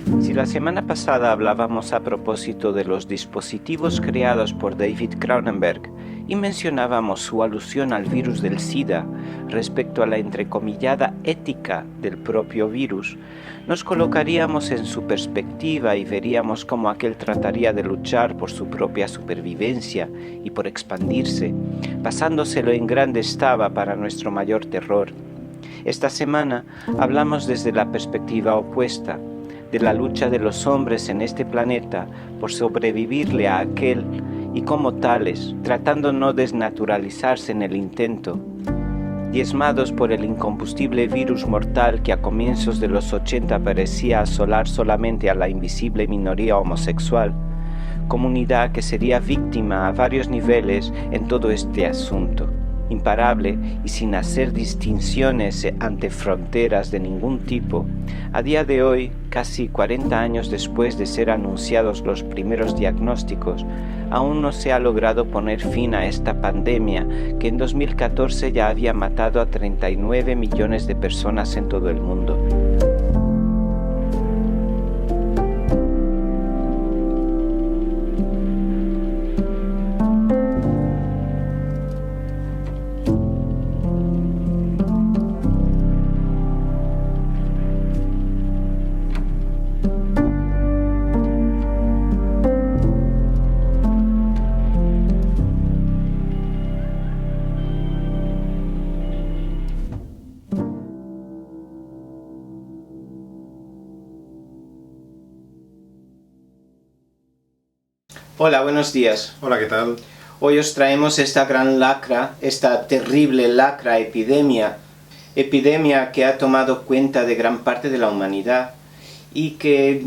Si la semana pasada hablábamos a propósito de los dispositivos creados por David Cronenberg y mencionábamos su alusión al virus del SIDA respecto a la entrecomillada ética del propio virus, nos colocaríamos en su perspectiva y veríamos cómo aquel trataría de luchar por su propia supervivencia y por expandirse, pasándoselo en grande estaba para nuestro mayor terror. Esta semana hablamos desde la perspectiva opuesta, de la lucha de los hombres en este planeta por sobrevivirle a aquel y como tales, tratando no desnaturalizarse en el intento, diezmados por el incombustible virus mortal que a comienzos de los 80 parecía asolar solamente a la invisible minoría homosexual, comunidad que sería víctima a varios niveles en todo este asunto, imparable y sin hacer distinciones ante fronteras de ningún tipo. A día de hoy, casi 40 años después de ser anunciados los primeros diagnósticos, aún no se ha logrado poner fin a esta pandemia que en 2014 ya había matado a 39 millones de personas en todo el mundo. Hola, buenos días. Hola, ¿qué tal? Hoy os traemos esta gran lacra, esta terrible lacra epidemia que ha tomado cuenta de gran parte de la humanidad y que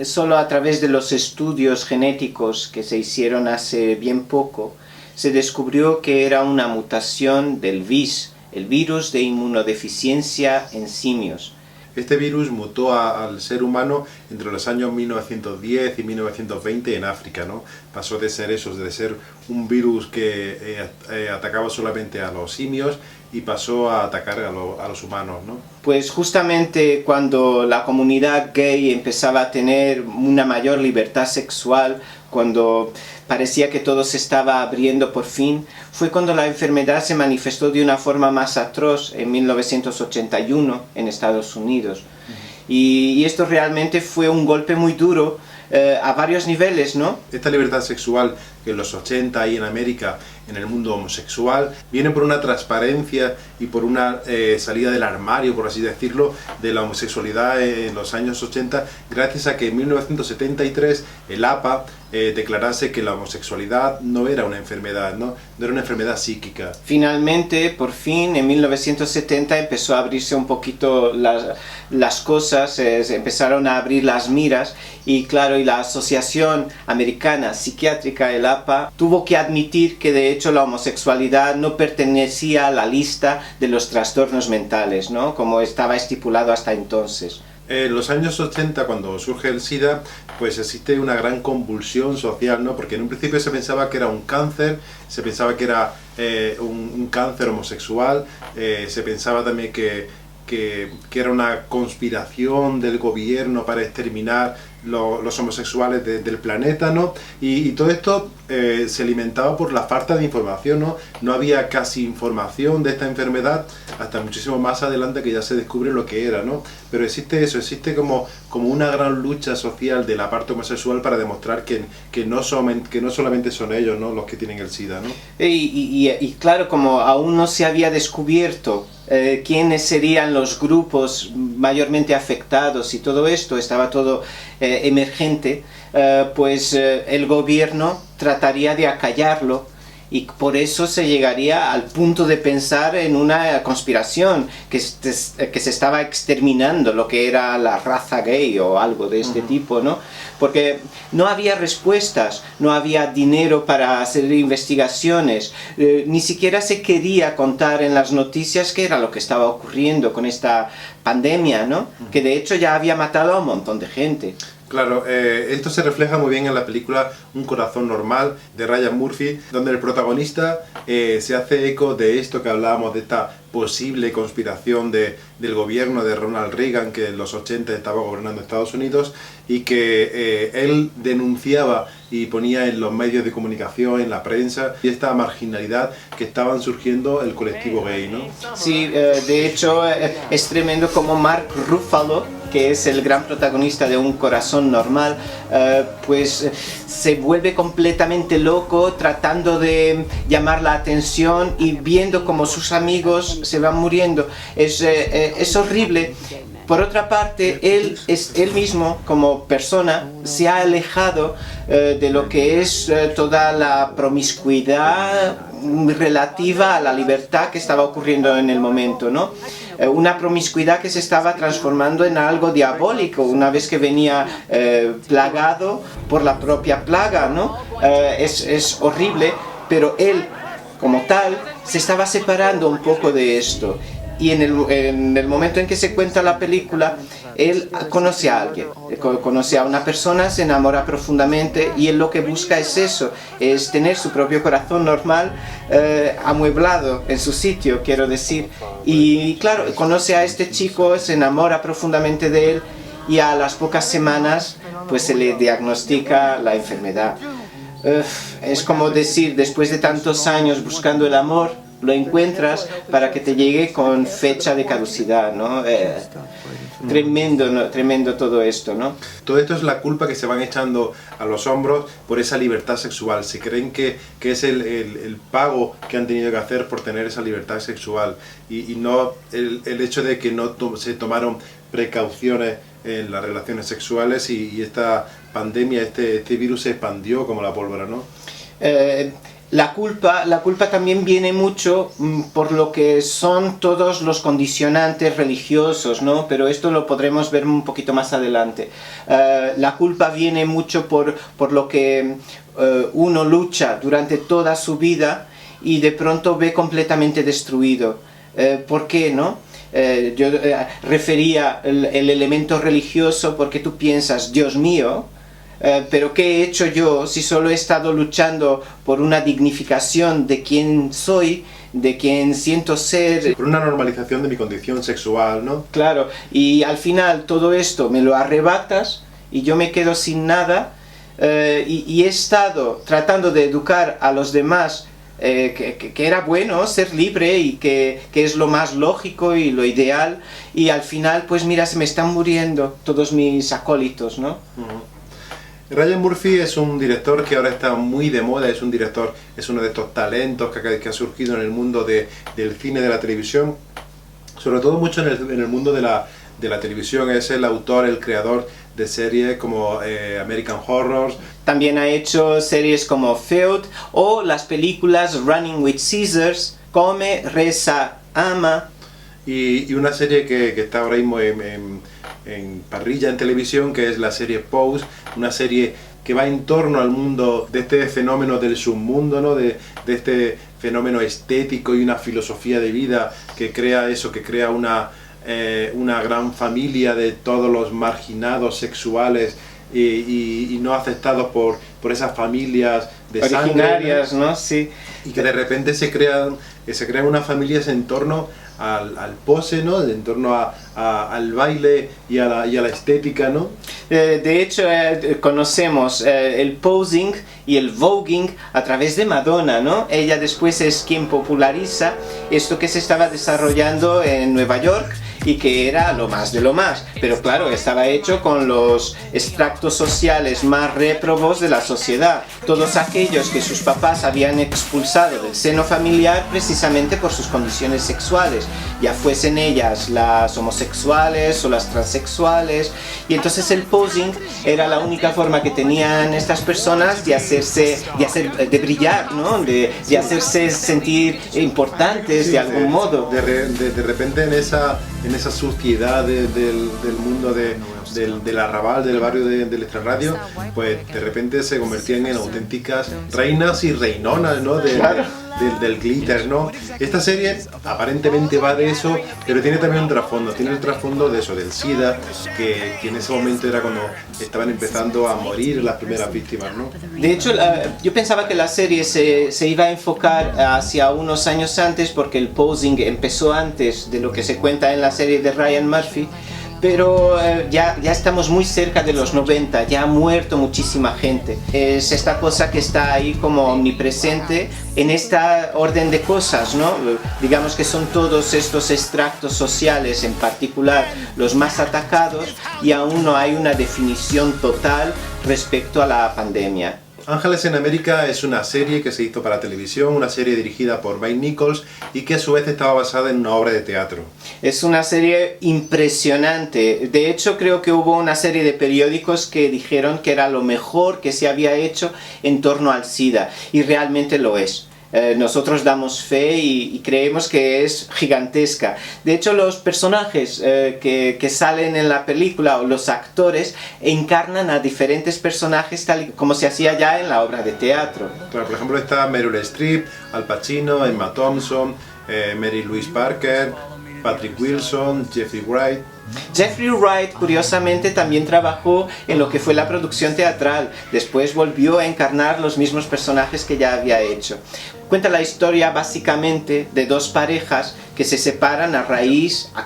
solo a través de los estudios genéticos que se hicieron hace bien poco se descubrió que era una mutación del VIS, el virus de inmunodeficiencia en simios. Este virus mutó al ser humano entre los años 1910 y 1920 en África, ¿no? Pasó de ser un virus que atacaba solamente a los simios y pasó a atacar a los humanos, ¿no? Pues justamente cuando la comunidad gay empezaba a tener una mayor libertad sexual, cuando parecía que todo se estaba abriendo por fin, fue cuando la enfermedad se manifestó de una forma más atroz en 1981 en Estados Unidos. Y esto realmente fue un golpe muy duro a varios niveles, ¿no? Esta libertad sexual que en los 80 y en América, en el mundo homosexual, viene por una transparencia y por una salida del armario, por así decirlo, de la homosexualidad en los años 80, gracias a que en 1973 el APA declarase que la homosexualidad no era una enfermedad, no era una enfermedad psíquica. Finalmente, por fin, en 1970 empezó a abrirse un poquito las cosas, se empezaron a abrir las miras y claro, y la Asociación Americana Psiquiátrica, el APA, tuvo que admitir que de hecho la homosexualidad no pertenecía a la lista de los trastornos mentales, ¿no? Como estaba estipulado hasta entonces. En los años 80, cuando surge el SIDA, pues existe una gran convulsión social, ¿no? Porque en un principio se pensaba que era un cáncer, se pensaba que era un cáncer homosexual, se pensaba también que era una conspiración del gobierno para exterminar los homosexuales del planeta, ¿no? Y todo esto se alimentaba por la falta de información, ¿no? No había casi información de esta enfermedad hasta muchísimo más adelante que ya se descubre lo que era, ¿no? Pero existe eso, existe como una gran lucha social de la parte homosexual para demostrar que no solamente son ellos, ¿no?, los que tienen el SIDA, ¿no? Y claro, como aún no se había descubierto quiénes serían los grupos mayormente afectados y todo esto, estaba todo emergente, pues el gobierno trataría de acallarlo y por eso se llegaría al punto de pensar en una conspiración que se estaba exterminando lo que era la raza gay o algo de este tipo, ¿no? Porque no había respuestas, no había dinero para hacer investigaciones, ni siquiera se quería contar en las noticias qué era lo que estaba ocurriendo con esta pandemia, ¿no? Que de hecho ya había matado a un montón de gente. Claro, esto se refleja muy bien en la película Un corazón normal de Ryan Murphy, donde el protagonista se hace eco de esto que hablábamos, de esta posible conspiración del gobierno de Ronald Reagan, que en los 80 estaba gobernando Estados Unidos, y que él denunciaba y ponía en los medios de comunicación, en la prensa, y esta marginalidad que estaban surgiendo el colectivo gay, ¿no? Sí, de hecho es tremendo como Mark Ruffalo, que es el gran protagonista de Un corazón normal, pues se vuelve completamente loco tratando de llamar la atención y viendo como sus amigos se van muriendo. Es horrible. Por otra parte, él mismo, como persona, se ha alejado de lo que es toda la promiscuidad relativa a la libertad que estaba ocurriendo en el momento, ¿no? Una promiscuidad que se estaba transformando en algo diabólico una vez que venía plagado por la propia plaga, ¿no? Es horrible, pero él, como tal, se estaba separando un poco de esto. Y en el momento en que se cuenta la película, él conoce a alguien, conoce a una persona, se enamora profundamente y él lo que busca es eso, es tener su propio corazón normal amueblado en su sitio, quiero decir. Y claro, conoce a este chico, se enamora profundamente de él y a las pocas semanas pues se le diagnostica la enfermedad. Es como decir, después de tantos años buscando el amor, lo encuentras para que te llegue con fecha de caducidad, ¿no? Tremendo, ¿no? Tremendo todo esto, ¿no? Todo esto es la culpa que se van echando a los hombros por esa libertad sexual. Se creen que es el pago que han tenido que hacer por tener esa libertad sexual y no el hecho de que no se tomaron precauciones en las relaciones sexuales y esta pandemia, este virus se expandió como la pólvora, ¿no? La culpa también viene mucho por lo que son todos los condicionantes religiosos, ¿no? Pero esto lo podremos ver un poquito más adelante. La culpa viene mucho por lo que uno lucha durante toda su vida y de pronto ve completamente destruido. ¿Por qué, no? Yo refería el elemento religioso porque tú piensas, Dios mío, pero ¿qué he hecho yo si solo he estado luchando por una dignificación de quién soy, de quién siento ser? Por una normalización de mi condición sexual, ¿no? Claro, y al final todo esto me lo arrebatas y yo me quedo sin nada y he estado tratando de educar a los demás que era bueno ser libre y que es lo más lógico y lo ideal, y al final pues mira, se me están muriendo todos mis acólitos, ¿no? Ryan Murphy es un director que ahora está muy de moda, es uno de estos talentos que ha surgido en el mundo del cine, de la televisión, sobre todo mucho en el mundo de la televisión. Es el autor, el creador de series como American Horror. También ha hecho series como Feud o las películas Running with Scissors, Come, Reza, Ama. Y una serie que está ahora mismo en parrilla en televisión, que es la serie Pose, una serie que va en torno al mundo de este fenómeno del submundo, ¿no? de este fenómeno estético y una filosofía de vida que crea eso, que crea una gran familia de todos los marginados sexuales y no aceptados por esas familias de originarias, sangre, ¿no? Sí. Y que de repente se crean unas familias en torno al pose, ¿no? En torno al baile y a la estética, ¿no? De hecho, conocemos el posing y el voguing a través de Madonna, ¿no? Ella después es quien populariza esto que se estaba desarrollando en Nueva York y que era lo más de lo más, pero claro, estaba hecho con los extractos sociales más réprobos de la sociedad, todos aquellos que sus papás habían expulsado del seno familiar precisamente por sus condiciones sexuales, ya fuesen ellas las homosexuales o las transexuales, y entonces el posing era la única forma que tenían estas personas de brillar, ¿no? de hacerse sentir importantes, sí, de algún modo. De repente en esa suciedad del mundo del arrabal, del barrio del extrarradio, pues de repente se convertían en auténticas reinas y reinonas, ¿no? Del glitter, ¿no? Esta serie aparentemente va de eso, pero tiene también un trasfondo, tiene el trasfondo de eso, del SIDA, que en ese momento era cuando estaban empezando a morir las primeras víctimas, ¿no? De hecho, yo pensaba que la serie se iba a enfocar hacia unos años antes, porque el posing empezó antes de lo que se cuenta en la serie de Ryan Murphy, pero ya estamos muy cerca de los 90, ya ha muerto muchísima gente. Es esta cosa que está ahí como omnipresente en esta orden de cosas, ¿no? Digamos que son todos estos extractos sociales, en particular los más atacados, y aún no hay una definición total respecto a la pandemia. Ángeles en América es una serie que se hizo para televisión, una serie dirigida por Mike Nichols y que a su vez estaba basada en una obra de teatro. Es una serie impresionante. De hecho, creo que hubo una serie de periódicos que dijeron que era lo mejor que se había hecho en torno al SIDA, y realmente lo es. Nosotros damos fe y creemos que es gigantesca. De hecho, los personajes que salen en la película, o los actores, encarnan a diferentes personajes tal y como se hacía ya en la obra de teatro. Claro, por ejemplo está Meryl Streep, Al Pacino, Emma Thompson, Mary Louise Parker, Patrick Wilson, Jeffrey Wright. Jeffrey Wright, curiosamente, también trabajó en lo que fue la producción teatral. Después volvió a encarnar los mismos personajes que ya había hecho. Cuenta la historia básicamente de dos parejas que se separan a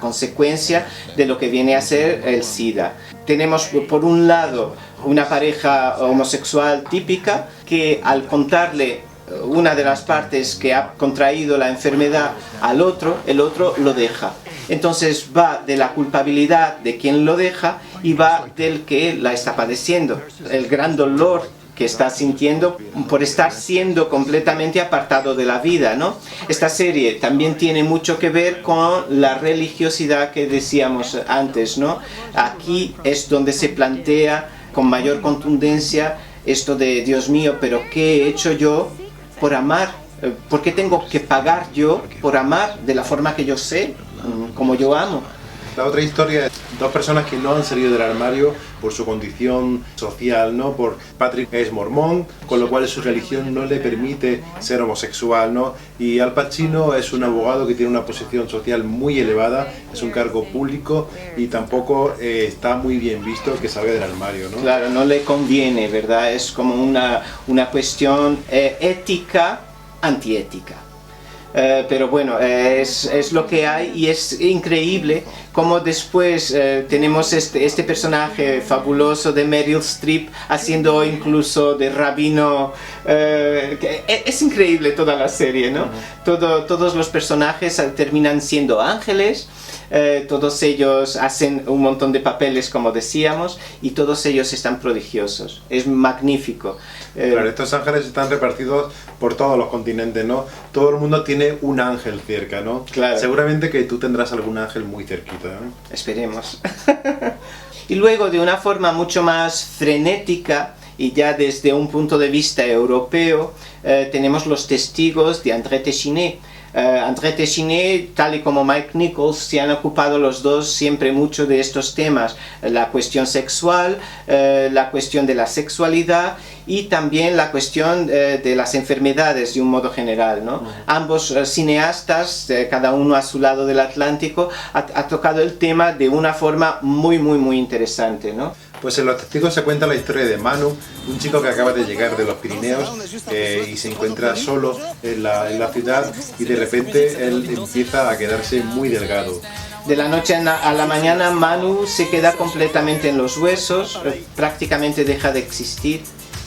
consecuencia de lo que viene a ser el SIDA. Tenemos por un lado una pareja homosexual típica que, al contarle una de las partes que ha contraído la enfermedad al otro, el otro lo deja. Entonces va de la culpabilidad de quien lo deja y va del que la está padeciendo. El gran dolor que está sintiendo por estar siendo completamente apartado de la vida, ¿no? Esta serie también tiene mucho que ver con la religiosidad que decíamos antes, ¿no? Aquí es donde se plantea con mayor contundencia esto de: Dios mío, pero ¿qué he hecho yo por amar? ¿Por qué tengo que pagar yo por amar de la forma que yo sé, como yo amo? La otra historia es dos personas que no han salido del armario por su condición social, ¿no? Patrick es mormón, con lo cual su religión no le permite ser homosexual, ¿no? Y Al Pacino es un abogado que tiene una posición social muy elevada, es un cargo público y tampoco está muy bien visto que salga del armario, ¿no? Claro, no le conviene, ¿verdad? Es como una cuestión ética, antiética. Pero bueno, es lo que hay, y es increíble como después tenemos este personaje fabuloso de Meryl Streep haciendo incluso de rabino. Es increíble toda la serie, ¿no? Todos los personajes terminan siendo ángeles. Todos ellos hacen un montón de papeles, como decíamos, y todos ellos están prodigiosos. Es magnífico. Claro, estos ángeles están repartidos por todos los continentes, ¿no? Todo el mundo tiene un ángel cerca, ¿no? Claro. Seguramente que tú tendrás algún ángel muy cerquita, ¿no? Esperemos. Y luego, de una forma mucho más frenética, y ya desde un punto de vista europeo, tenemos Los Testigos de André Téchiné. André Téchiné, tal y como Mike Nichols, se han ocupado los dos siempre mucho de estos temas: la cuestión sexual, la cuestión de la sexualidad y también la cuestión de las enfermedades de un modo general, ¿no? Ambos cineastas, cada uno a su lado del Atlántico, ha tocado el tema de una forma muy interesante, ¿no? Pues en Los Testigos se cuenta la historia de Manu, un chico que acaba de llegar de los Pirineos y se encuentra solo en la ciudad, y de repente él empieza a quedarse muy delgado. De la noche a la mañana Manu se queda completamente en los huesos, prácticamente deja de existir.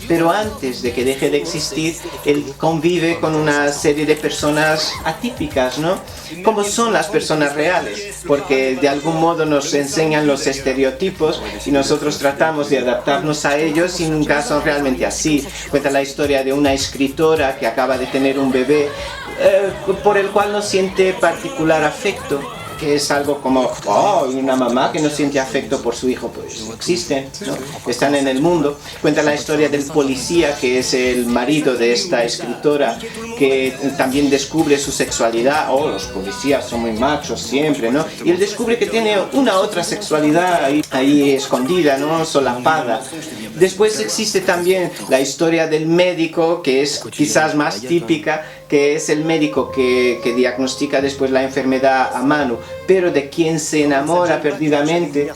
Pero antes de que deje de existir, él convive con una serie de personas atípicas, ¿no? Como son las personas reales, porque de algún modo nos enseñan los estereotipos y nosotros tratamos de adaptarnos a ellos, y nunca son realmente así. Cuenta la historia de una escritora que acaba de tener un bebé por el cual no siente particular afecto. que es algo como, oh, y una mamá que no siente afecto por su hijo, pues existen, ¿no? Están en el mundo. Cuenta la historia del policía, que es el marido de esta escritora, que también descubre su sexualidad. Oh, los policías son muy machos siempre, ¿no? Y él descubre que tiene una otra sexualidad ahí escondida, ¿no? Solapada. Después existe también la historia del médico, que es quizás más típica, que es el médico que diagnostica después la enfermedad a Manu, pero de quien se enamora perdidamente.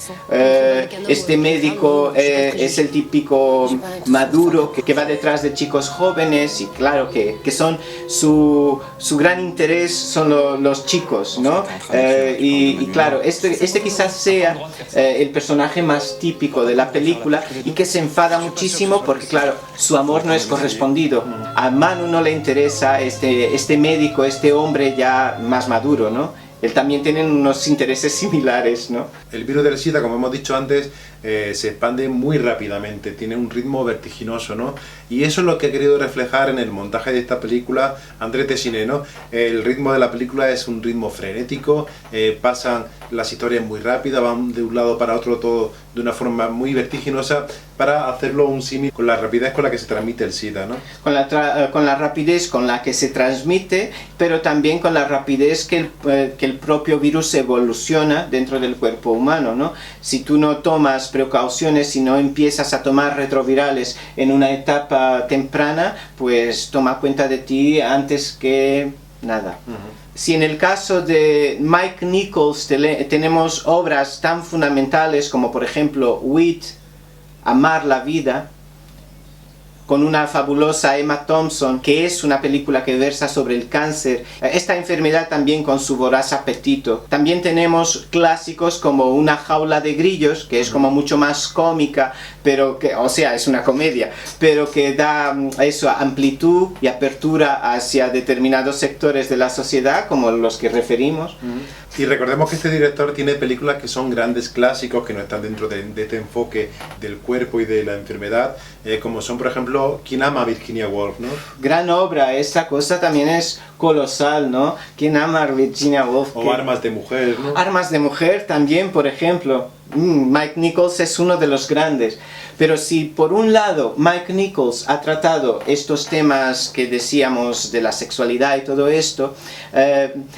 Este médico es el típico maduro que va detrás de chicos jóvenes, y claro que son su gran interés son los chicos, ¿no? Y claro, este quizás sea el personaje más típico de la película, y que se enfada muchísimo porque claro, su amor no es correspondido. A Manu no le interesa este médico, este hombre ya más maduro, ¿no? Él también tiene unos intereses similares, ¿no? El virus del SIDA, como hemos dicho antes, se expande muy rápidamente, tiene un ritmo vertiginoso, ¿no? Y eso es lo que ha querido reflejar en el montaje de esta película André Téchiné, ¿no? El ritmo de la película es un ritmo frenético, pasan las historias muy rápidas, van de un lado para otro todo de una forma muy vertiginosa, para hacerlo un símil con la rapidez con la que se transmite el SIDA, ¿no? Con la rapidez con la que se transmite, pero también con la rapidez que el propio virus evoluciona dentro del cuerpo humano, ¿no? Si tú no tomas precauciones, si no empiezas a tomar retrovirales en una etapa temprana, pues toma cuenta de ti antes que nada. Si en el caso de Mike Nichols tenemos obras tan fundamentales como por ejemplo Wit, Amar la vida, con una fabulosa Emma Thompson, que es una película que versa sobre el cáncer, esta enfermedad también con su voraz apetito. También tenemos clásicos como Una jaula de grillos, que es como mucho más cómica, pero que, o sea, es una comedia, pero que da eso, amplitud y apertura hacia determinados sectores de la sociedad, como los que referimos. Y recordemos que este director tiene películas que son grandes clásicos, que no están dentro de este enfoque del cuerpo y de la enfermedad, como son por ejemplo ¿Quién ama a Virginia Woolf?, ¿no? Gran obra, esta cosa también es colosal, ¿no? ¿Quién ama a Virginia Woolf? O Armas de mujer, ¿no? Armas de mujer también, por ejemplo. Mike Nichols es uno de los grandes. Pero si por un lado Mike Nichols ha tratado estos temas que decíamos de la sexualidad y todo esto,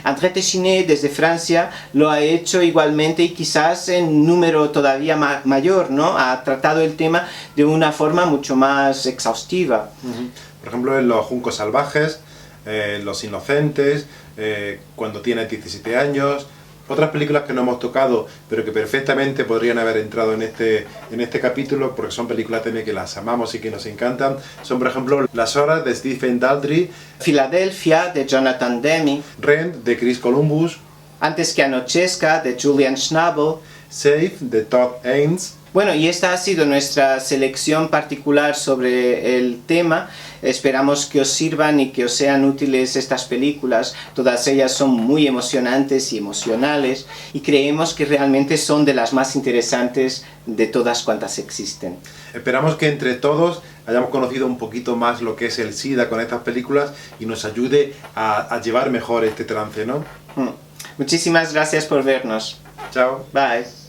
André Téchiné desde Francia lo ha hecho igualmente, y quizás en número todavía mayor, ¿no? Ha tratado el tema de una forma mucho más exhaustiva. Por ejemplo, en Los juncos salvajes, Los inocentes, Cuando tienes 17 años... Otras películas que no hemos tocado, pero que perfectamente podrían haber entrado en este capítulo, porque son películas también que las amamos y que nos encantan, son por ejemplo Las horas de Stephen Daldry, Filadelfia de Jonathan Demme, Rent de Chris Columbus, Antes que anochezca de Julian Schnabel, Safe de Todd Haynes. Bueno, y esta ha sido nuestra selección particular sobre el tema. Esperamos que os sirvan y que os sean útiles estas películas. Todas ellas son muy emocionantes y emocionales, y creemos que realmente son de las más interesantes de todas cuantas existen. Esperamos que entre todos hayamos conocido un poquito más lo que es el SIDA con estas películas y nos ayude a llevar mejor este trance, ¿no? Muchísimas gracias por vernos. Chao. Bye.